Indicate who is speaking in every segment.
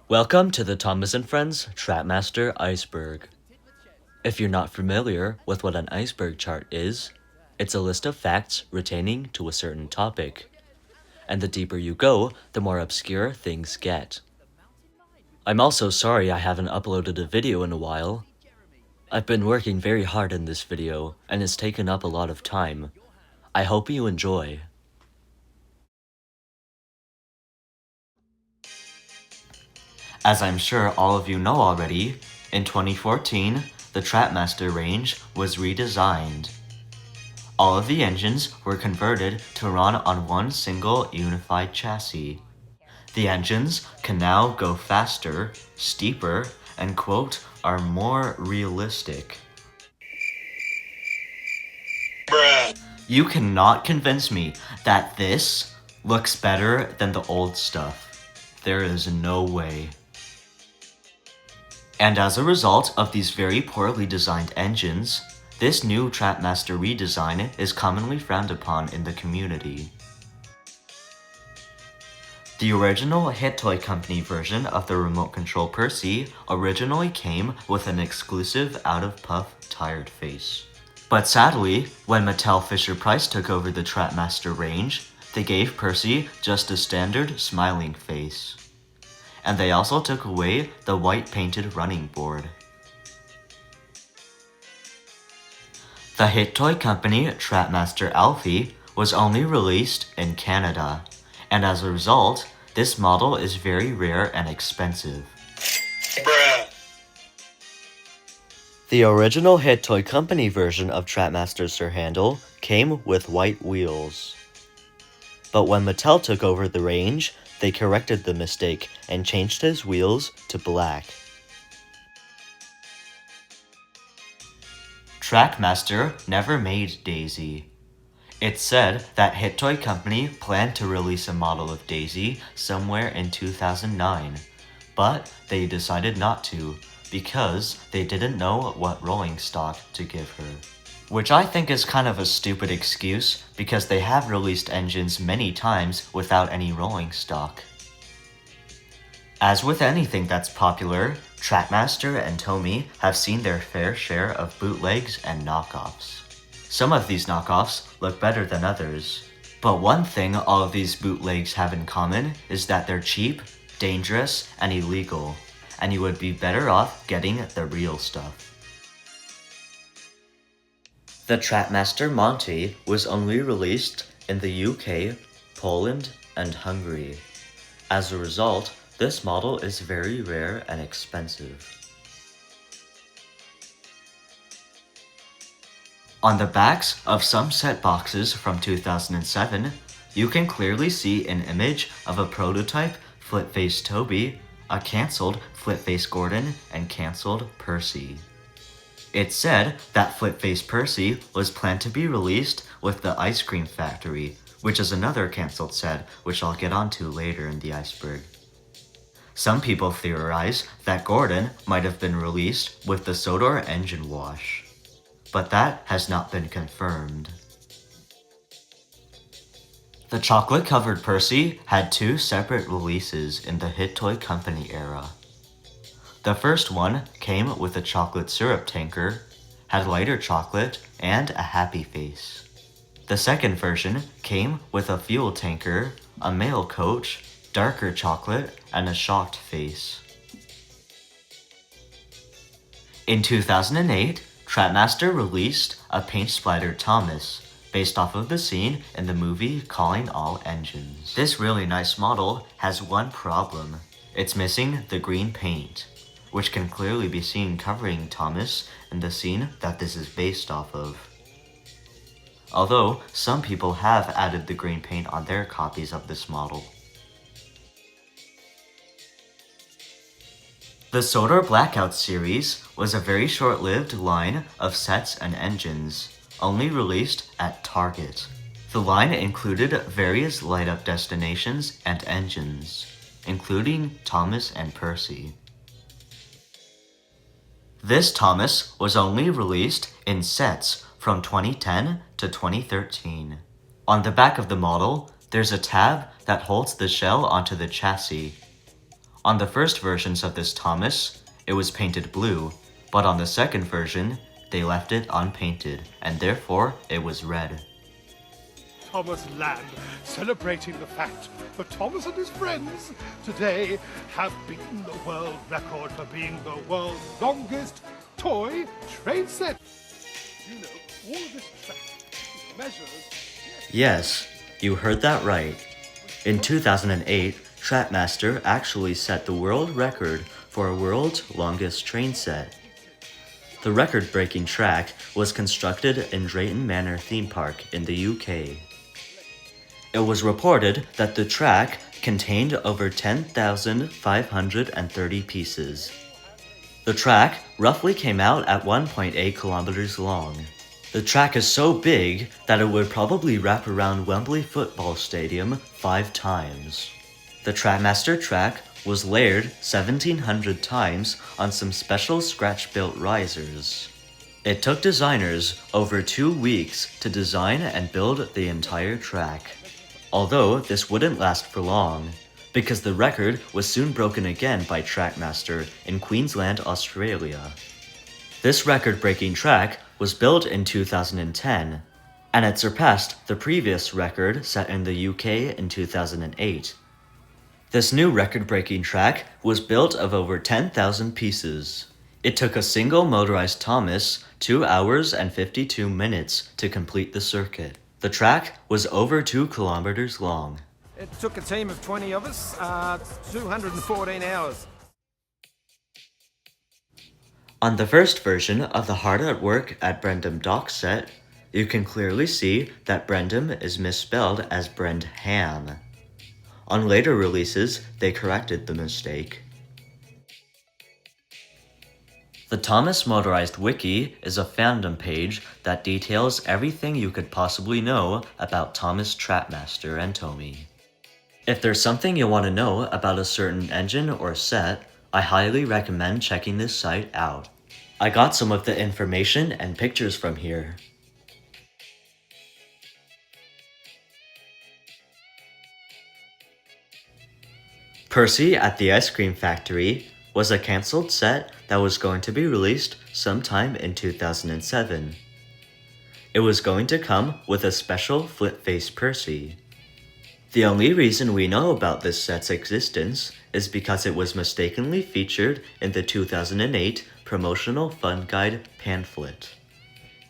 Speaker 1: Welcome to the Thomas & Friends Trackmaster Iceberg. If you're not familiar with what an iceberg chart is, it's a list of facts retaining to a certain topic. And the deeper you go, the more obscure things get. I'm also sorry I haven't uploaded a video in a while. I've been working very hard in this video, and it's taken up a lot of time. I hope you enjoy. As I'm sure all of you know already, in 2014, the Trackmaster range was redesigned. All of the engines were converted to run on one single unified chassis. The engines can now go faster, steeper, and quote, are more realistic. Bruh. You cannot convince me that this looks better than the old stuff. There is no way. And as a result of these very poorly designed engines, this new Trackmaster redesign is commonly frowned upon in the community. The original Hit Toy Company version of the remote control Percy originally came with an exclusive out-of-puff tired face. But sadly, when Mattel Fisher-Price took over the Trackmaster range, they gave Percy just a standard smiling face. And they also took away the white painted running board. The Hit Toy Company Trackmaster Alfie was only released in Canada, and as a result, this model is very rare and expensive. Bruh. The original Hit Toy Company version of Trackmaster Sir Handle came with white wheels. But when Mattel took over the range, they corrected the mistake and changed his wheels to black. Trackmaster never made Daisy. It's said that Hit Toy Company planned to release a model of Daisy somewhere in 2009, but they decided not to because they didn't know what rolling stock to give her. Which I think is kind of a stupid excuse because they have released engines many times without any rolling stock. As with anything that's popular, Trackmaster and Toby have seen their fair share of bootlegs and knockoffs. Some of these knockoffs look better than others, but one thing all of these bootlegs have in common is that they're cheap, dangerous, and illegal, and you would be better off getting the real stuff. The Trackmaster Monty was only released in the UK, Poland, and Hungary. As a result, this model is very rare and expensive. On the backs of some set boxes from 2007, you can clearly see an image of a prototype flip-face Toby, a cancelled flip-face Gordon, and cancelled Percy. It's said that flip-face Percy was planned to be released with the Ice Cream Factory, which is another cancelled set, which I'll get onto later in the iceberg. Some people theorize that Gordon might have been released with the Sodor engine wash, but that has not been confirmed. The chocolate-covered Percy had two separate releases in the Hit Toy Company era. The first one came with a chocolate syrup tanker, had lighter chocolate, and a happy face. The second version came with a fuel tanker, a mail coach, darker chocolate, and a shocked face. In 2008, Trackmaster released a paint splatter Thomas, based off of the scene in the movie Calling All Engines. This really nice model has one problem. It's missing the green paint, which can clearly be seen covering Thomas in the scene that this is based off of. Although, some people have added the green paint on their copies of this model. The Sodor Blackout series was a very short-lived line of sets and engines, only released at Target. The line included various light-up destinations and engines, including Thomas and Percy. This Thomas was only released in sets from 2010 to 2013. On the back of the model, there's a tab that holds the shell onto the chassis. On the first versions of this Thomas, it was painted blue, but on the second version, they left it unpainted, and therefore it was red.
Speaker 2: Thomas Land, celebrating the fact that Thomas and his friends today have beaten the world record for being the world's longest toy train set. You know, all of this track measures...
Speaker 1: Yes, you heard that right. In 2008, Trackmaster actually set the world record for a world's longest train set. The record-breaking track was constructed in Drayton Manor theme park in the UK. It was reported that the track contained over 10,530 pieces. The track roughly came out at 1.8 kilometers long. The track is so big that it would probably wrap around Wembley Football Stadium 5 times. The Trackmaster track was layered 1,700 times on some special scratch-built risers. It took designers over 2 weeks to design and build the entire track. Although this wouldn't last for long, because the record was soon broken again by Trackmaster in Queensland, Australia. This record-breaking track was built in 2010, and it surpassed the previous record set in the UK in 2008. This new record-breaking track was built of over 10,000 pieces. It took a single motorized Thomas 2 hours and 52 minutes to complete the circuit. The track was over 2 kilometers long.
Speaker 3: It took a team of 20 of us, 214 hours.
Speaker 1: On the first version of the Hard at Work at Brendam Docks set, you can clearly see that Brendam is misspelled as Brendham. On later releases, they corrected the mistake. The Thomas Motorized Wiki is a fandom page that details everything you could possibly know about Thomas Trackmaster and Toby. If there's something you want to know about a certain engine or set, I highly recommend checking this site out. I got some of the information and pictures from here. Percy at the Ice Cream Factory was a cancelled set that was going to be released sometime in 2007. It was going to come with a special flip-face Percy. The only reason we know about this set's existence is because it was mistakenly featured in the 2008 promotional fun guide pamphlet.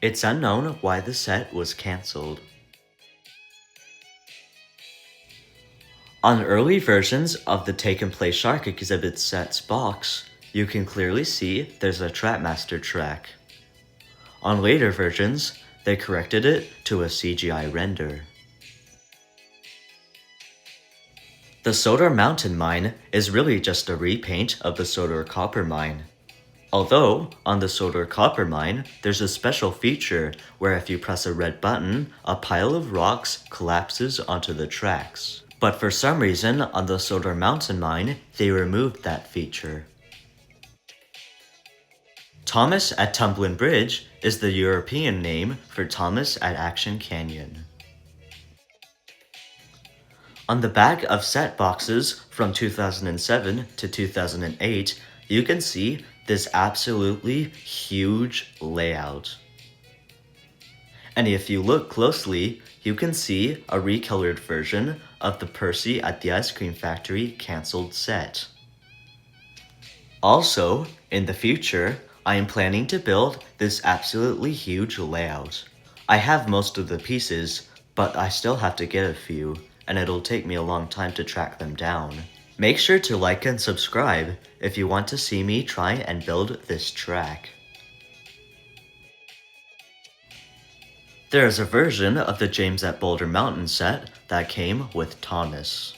Speaker 1: It's unknown why the set was cancelled. On early versions of the Take and Play Shark exhibit set's box, you can clearly see there's a Trackmaster track. On later versions, they corrected it to a CGI render. The Sodor Mountain Mine is really just a repaint of the Sodor Copper Mine. Although, on the Sodor Copper Mine, there's a special feature where if you press a red button, a pile of rocks collapses onto the tracks. But for some reason, on the Sodor Mountain Mine, they removed that feature. Thomas at Tumblin Bridge is the European name for Thomas at Action Canyon. On the back of set boxes from 2007 to 2008, you can see this absolutely huge layout. And if you look closely, you can see a recolored version of the Percy at the Ice Cream Factory cancelled set. Also, in the future, I am planning to build this absolutely huge layout. I have most of the pieces, but I still have to get a few, and it'll take me a long time to track them down. Make sure to like and subscribe if you want to see me try and build this track. There is a version of the James at Boulder Mountain set that came with Thomas.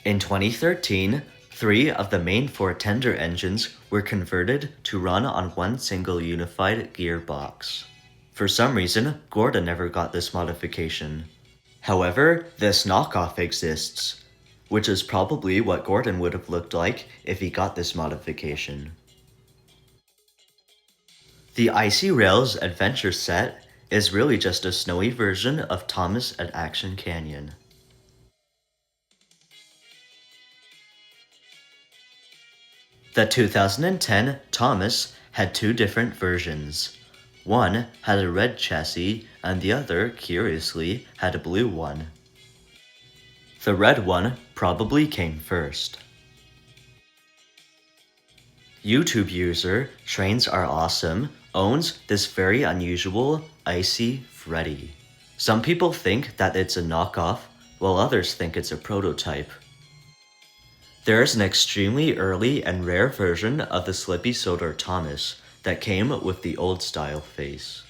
Speaker 1: In 2013, 3 of the main 4 tender engines were converted to run on one single unified gearbox. For some reason, Gordon never got this modification. However, this knockoff exists, which is probably what Gordon would have looked like if he got this modification. The Icy Rails Adventure set is really just a snowy version of Thomas at Action Canyon. The 2010 Thomas had two different versions. One had a red chassis, and the other, curiously, had a blue one. The red one probably came first. YouTube user Trains Are Awesome owns this very unusual Icy Freddy. Some people think that it's a knockoff, while others think it's a prototype. There is an extremely early and rare version of the Slippy Sodor Thomas that came with the old style face.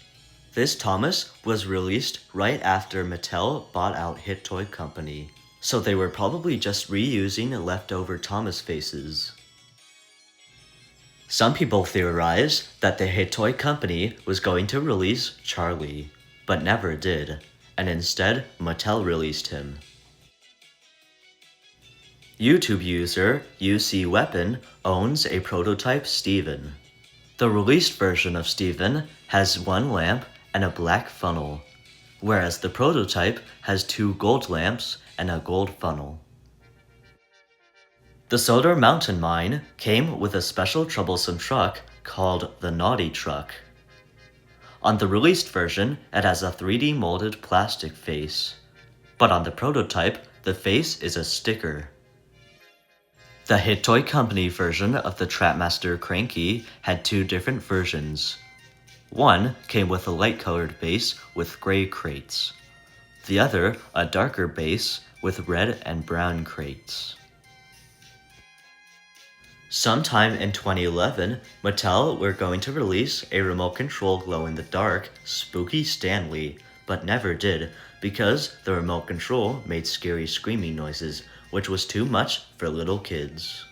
Speaker 1: This Thomas was released right after Mattel bought out Hit Toy Company, so they were probably just reusing leftover Thomas faces. Some people theorize that the Hit Toy Company was going to release Charlie, but never did, and instead Mattel released him. YouTube user UC Weapon owns a prototype Steven. The released version of Steven has one lamp and a black funnel, whereas the prototype has two gold lamps and a gold funnel. The Sodor Mountain Mine came with a special troublesome truck called the Naughty Truck. On the released version, it has a 3D molded plastic face, but on the prototype, the face is a sticker. The Hit Toy Company version of the Trackmaster Cranky had two different versions. One came with a light-colored base with gray crates. The other, a darker base with red and brown crates. Sometime in 2011, Mattel were going to release a remote control glow-in-the-dark Spooky Stanley, but never did because the remote control made scary screaming noises, which was too much for little kids.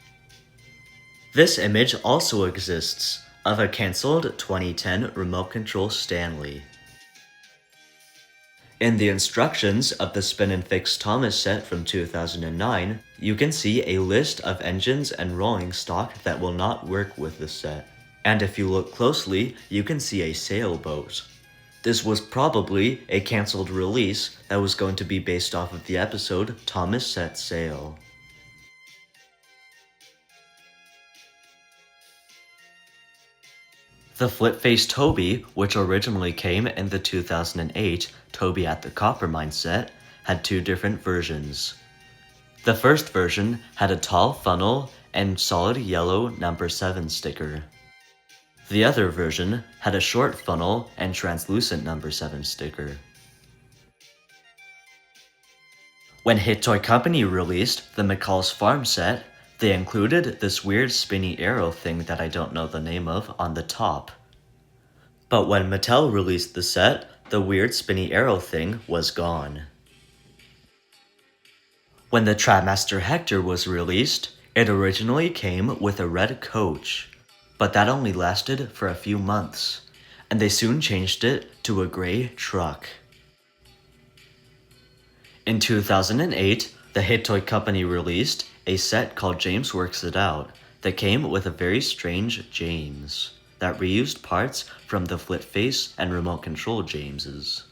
Speaker 1: This image also exists of a cancelled 2010 remote control Stanley. In the instructions of the Spin and Fix Thomas set from 2009, you can see a list of engines and rolling stock that will not work with the set. And if you look closely, you can see a sailboat. This was probably a cancelled release that was going to be based off of the episode Thomas Set Sail. The flip-faced Toby, which originally came in the 2008 Toby at the Coppermine set, had two different versions. The first version had a tall funnel and solid yellow number 7 sticker. The other version had a short funnel and translucent number 7 sticker. When Hit Toy Company released the McCall's Farm set, they included this weird spinny arrow thing that I don't know the name of on the top. But when Mattel released the set, the weird spinny arrow thing was gone. When the Trackmaster Hector was released, it originally came with a red coach, but that only lasted for a few months, and they soon changed it to a gray truck. In 2008, the Hit Toy Company released a set called James Works It Out that came with a very strange James that reused parts from the flip face and remote control Jameses.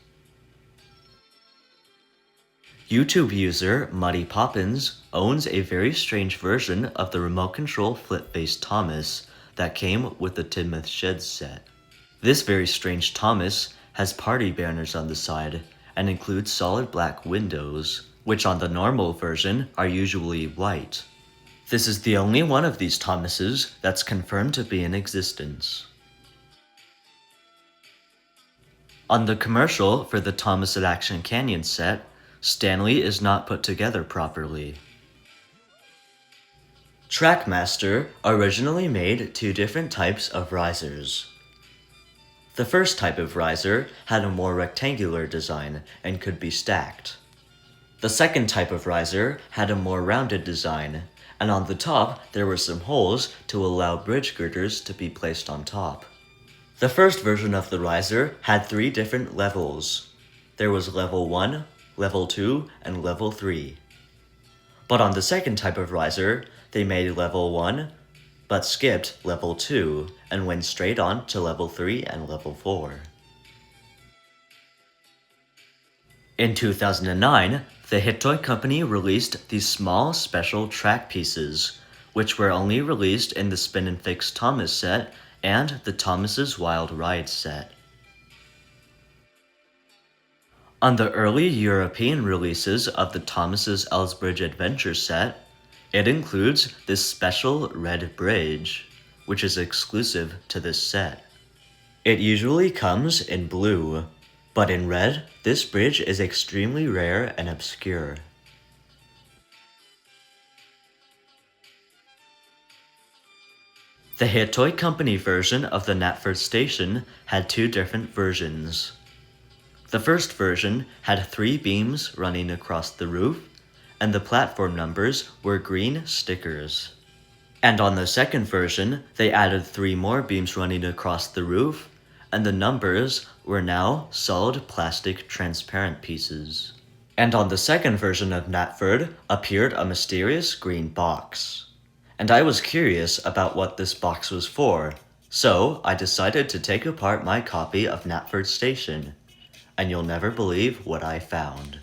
Speaker 1: YouTube user Muddy Poppins owns a very strange version of the remote control flip face Thomas that came with the Tidmouth Sheds set. This very strange Thomas has party banners on the side and includes solid black windows, which on the normal version are usually white. This is the only one of these Thomases that's confirmed to be in existence. On the commercial for the Thomas at Action Canyon set, Stanley is not put together properly. Trackmaster originally made two different types of risers. The first type of riser had a more rectangular design and could be stacked. The second type of riser had a more rounded design, and on the top there were some holes to allow bridge girders to be placed on top. The first version of the riser had 3 different levels. There was level 1, level 2, and level 3. But on the second type of riser, they made level 1, but skipped level 2 and went straight on to level 3 and level 4. In 2009, the Hit Toy Company released these small special track pieces, which were only released in the Spin and Fix Thomas set and the Thomas's Wild Ride set. On the early European releases of the Thomas's Elsbridge Adventure set, it includes this special red bridge, which is exclusive to this set. It usually comes in blue, but in red, this bridge is extremely rare and obscure. The Hit Toy Company version of the Knapford station had two different versions. The first version had 3 beams running across the roof, and the platform numbers were green stickers. And on the second version, they added 3 more beams running across the roof, and the numbers were now solid plastic transparent pieces. And on the second version of Knapford appeared a mysterious green box. And I was curious about what this box was for, so I decided to take apart my copy of Knapford Station. And you'll never believe what I found.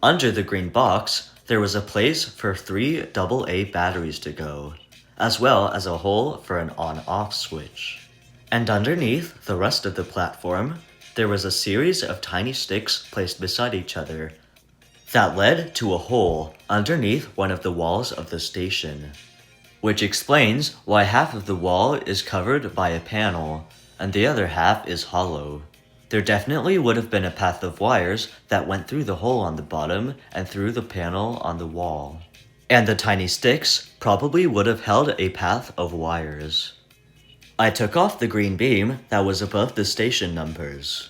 Speaker 1: Under the green box, there was a place for 3 AA batteries to go, as well as a hole for an on-off switch. And underneath the rest of the platform, there was a series of tiny sticks placed beside each other that led to a hole underneath one of the walls of the station, which explains why half of the wall is covered by a panel and the other half is hollow. There definitely would have been a path of wires that went through the hole on the bottom and through the panel on the wall. And the tiny sticks probably would have held a path of wires. I took off the green beam that was above the station numbers.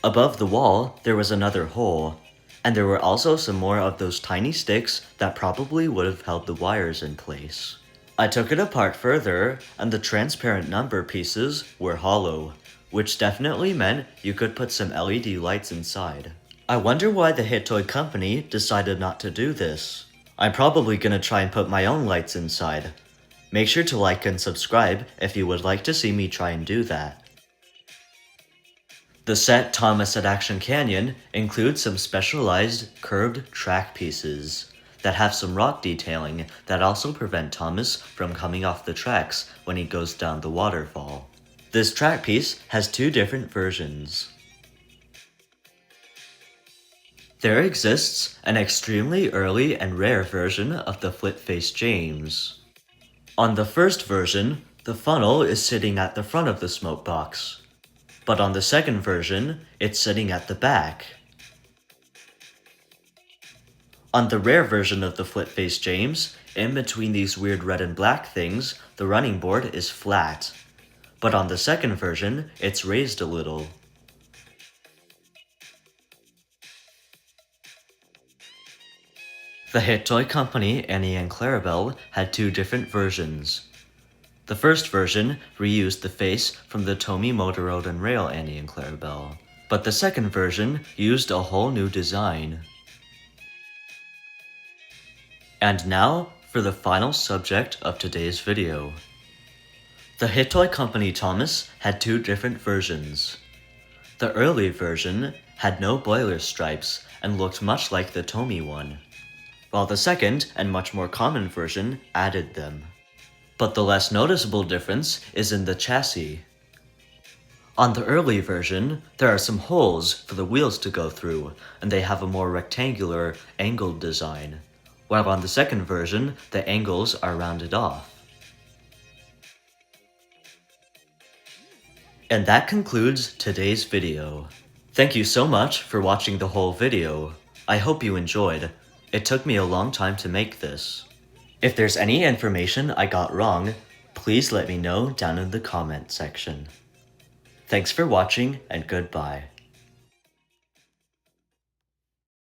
Speaker 1: Above the wall, there was another hole, and there were also some more of those tiny sticks that probably would have held the wires in place. I took it apart further, and the transparent number pieces were hollow, which definitely meant you could put some LED lights inside. I wonder why the Hit Toy Company decided not to do this. I'm probably gonna try and put my own lights inside. Make sure to like and subscribe if you would like to see me try and do that. The set Thomas at Action Canyon includes some specialized curved track pieces that have some rock detailing that also prevent Thomas from coming off the tracks when he goes down the waterfall. This track piece has 2 different versions. There exists an extremely early and rare version of the Flip-Face James. On the first version, the funnel is sitting at the front of the smoke box, but on the second version, it's sitting at the back. On the rare version of the Flip-Face James, in between these weird red and black things, the running board is flat. But on the second version, it's raised a little. The Hit Toy Company Annie and Clarabelle had 2 different versions. The first version reused the face from the Tomy Motor Road and Rail Annie and Clarabelle, but the second version used a whole new design. And now for the final subject of today's video. The Hit Toy Company Thomas had 2 different versions. The early version had no boiler stripes and looked much like the Tomy one, while the second and much more common version added them. But the less noticeable difference is in the chassis. On the early version, there are some holes for the wheels to go through, and they have a more rectangular, angled design, while on the second version, the angles are rounded off. And that concludes today's video. Thank you so much for watching the whole video. I hope you enjoyed. It took me a long time to make this. If there's any information I got wrong, please let me know down in the comment section. Thanks for watching and goodbye.